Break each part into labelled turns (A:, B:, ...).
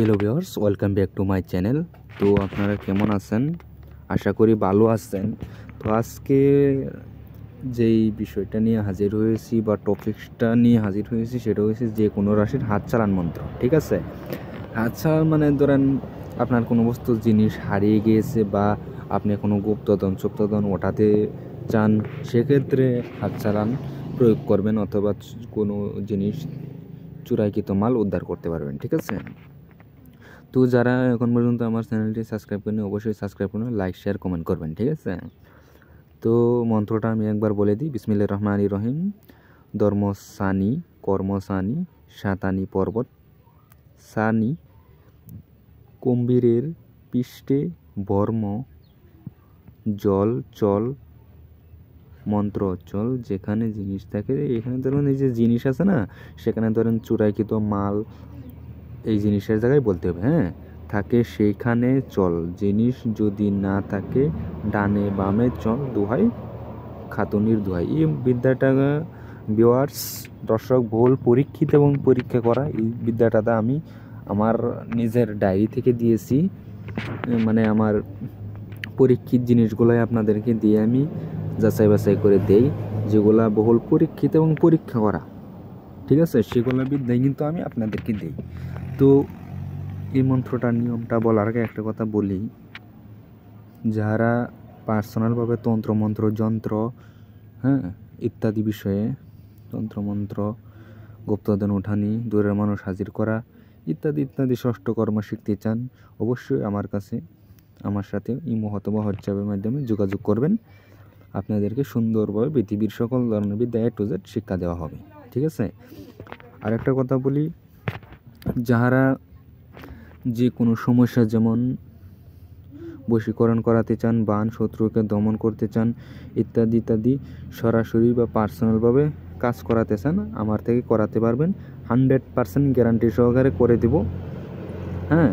A: Hello viewers, welcome back to my channel. তো আপনারা কেমন আছেন? আশা করি ভালো আছেন। তো আজকে যেই বিষয়টা নিয়ে হাজির হয়েছি বা টপিকসটা নিয়ে হাজির হয়েছি সেটা হচ্ছে যে কোনো রাশির হাত চালান মন্ত্র। ঠিক আছে, হাত চালান মানে ধরেন আপনার কোনো বস্তু জিনিস হারিয়ে গিয়েছে বা আপনি কোনো গুপ্তধন ওঠাতে চান, সেক্ষেত্রে হাত চালান প্রয়োগ করবেন, অথবা কোনো জিনিস চুরাইকৃত মাল উদ্ধার করতে পারবেন। ঠিক আছে, তো যারা এখন পর্যন্ত আমার চ্যানেলটি সাবস্ক্রাইব করেনি অবশ্যই সাবস্ক্রাইব করুন, লাইক শেয়ার কমেন্ট করবেন। ঠিক আছে, তো মন্ত্রটা আমি একবার বলে দিই। বিসমিল্লাহির রহমানির রহিম। ধর্মসানি কর্মসানি সাতানি পর্বত সানি কুম্ভীরের পৃষ্ঠে বর্ম জল চল মন্ত্র চল। যেখানে জিনিস থাকে, এখানে ধরুন এই যে জিনিস আছে না, সেখানে ধরেন চুরাইকৃত মাল এই জিনিসের জায়গায় বলতে হবে, হ্যাঁ, থাকে সেইখানে চল। জিনিস যদি না থাকে ডানে বামে চল, দোহাই খাতুনির দোহাই। এই বিদ্যাটা ভিউয়ার্স দর্শক বহুল পরীক্ষিত এবং পরীক্ষা করা। এই বিদ্যাটাতে আমি আমার নিজের ডায়েরি থেকে দিয়েছি, মানে আমার পরীক্ষিত জিনিসগুলোই আপনাদেরকে দিয়ে আমি যাচাই বাছাই করে দেই, যেগুলা বহুল পরীক্ষিত এবং পরীক্ষা করা। ঠিক আছে, সেগুলো বিদ্যায় কিন্তু আমি আপনাদেরকে দিই। তো এই মন্ত্রটার নিয়মটা বলার আগে একটা কথা বলি, যারা পার্সোনালভাবে তন্ত্রমন্ত্র যন্ত্র হ্যাঁ ইত্যাদি বিষয়ে তন্ত্রমন্ত্র গুপ্তধন উঠানি দূরের মানুষ হাজির করা ইত্যাদি ইত্যাদি ষষ্ঠ কর্ম শিখতে চান, অবশ্যই আমার সাথে ইমো অথবা হোয়াটসঅ্যাপের মাধ্যমে যোগাযোগ করবেন। আপনাদেরকে সুন্দরভাবে পৃথিবীর সকল ধরনের বিদ্যা A to Z শিক্ষা দেওয়া হবে। ঠিক আছে, আর একটা কথা বলি, যারা যে কোনো সমস্যা যেমন বশীকরণ করাতে চান, বান শত্রুকে দমন করতে চান ইত্যাদি ইত্যাদি সরাসরি বা পার্সোনালভাবে কাজ করাতে চান, আমার থেকে করাতে পারবেন। 100% গ্যারান্টি সহকারে করে দেব। হ্যাঁ,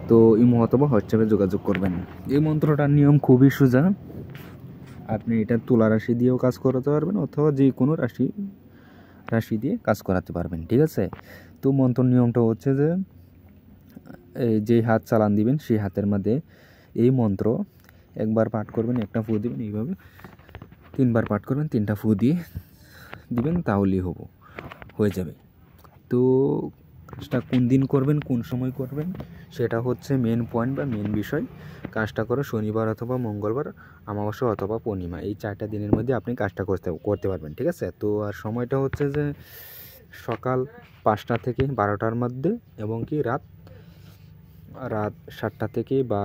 A: তো ইমো অথবা হোয়াটসঅ্যাপে যোগাযোগ করবেন। এই মন্ত্রটার নিয়ম খুবই সোজা। আপনি এটা তুলা রাশি দিয়েও কাজ করাতে পারবেন, অথবা যে কোনো রাশি দিয়ে কাজ করাতে পারবেন। ঠিক আছে, তো মন্ত্র নিয়মটা হচ্ছে যে যেই হাত চালান দিবেন সেই হাতের মধ্যে এই মন্ত্র একবার পাঠ করবেন, একটা ফু দিবেন, এইভাবে 3বার পাঠ করবেন, 3টা ফু দিয়ে দিবেন, তাহলেই হয়ে যাবে। তো কাজটা কোন দিন করবেন, কোন সময় করবেন, সেটা হচ্ছে মেন পয়েন্ট বা মেন বিষয়। কাজটা করে শনিবার অথবা মঙ্গলবার, অমাবস্যা অথবা পূর্ণিমা, এই 4টা দিনের মধ্যে আপনি কাজটা করতে পারবেন। ঠিক আছে, তো আর সময়টা হচ্ছে যে সকাল 5টা থেকে 12টার মধ্যে, এবং কি রাত 7টা থেকে বা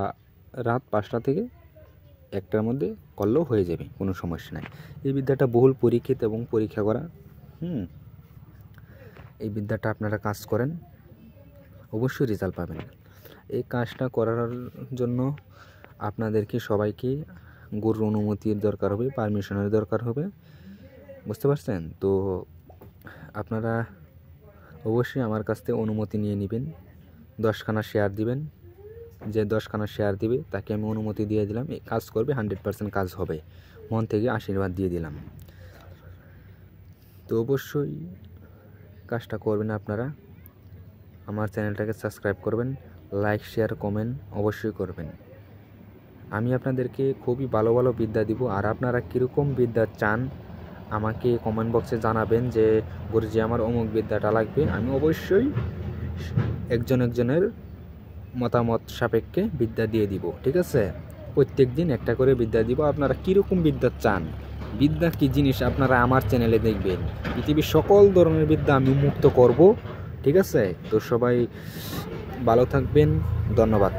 A: রাত 5টা থেকে 1টার মধ্যে করলেও হয়ে যাবে, কোনো সমস্যা নাই। এই বিদ্যাটা বহুল পরীক্ষিত এবং পরীক্ষা করা। এই বিদ্যাটা আপনারা কাজ করেন, অবশ্যই রেজাল্ট পাবেন। এই কাজটা করার জন্য আপনাদেরকে সবাইকে গুরুর অনুমতির দরকার হবে, পারমিশনের দরকার হবে, বুঝতে পারছেন? তো আপনারা অবশ্যই আমার কাছ থেকে অনুমতি নিয়ে নেবেন। 10খানা শেয়ার দিবেন, যে 10খানা শেয়ার দিবে তাকে আমি অনুমতি দিয়ে দিলাম, এই কাজ করবে, 100% কাজ হবে, মন থেকে আশীর্বাদ দিয়ে দিলাম। তো অবশ্যই কাজটা করবেন আপনারা। আমার চ্যানেলটাকে সাবস্ক্রাইব করবেন, লাইক শেয়ার কমেন্ট অবশ্যই করবেন। আমি আপনাদেরকে খুবই ভালো ভালো বিদ্যা দিব। আর আপনারা কীরকম বিদ্যা চান আমাকে কমেন্ট বক্সে জানাবেন, যে গুরুজি আমার অমুক বিদ্যাটা লাগবে। আমি অবশ্যই একজনের মতামত সাপেক্ষে বিদ্যা দিয়ে দিব। ঠিক আছে, প্রত্যেক দিন একটা করে বিদ্যা দিব। আপনারা কীরকম বিদ্যা চান, বিদ্যা কী জিনিস, আপনারা আমার চ্যানেলে দেখবেন। পৃথিবীর সকল ধরনের বিদ্যা আমি মুক্ত করব। ঠিক আছে, তো সবাই ভালো থাকবেন, ধন্যবাদ।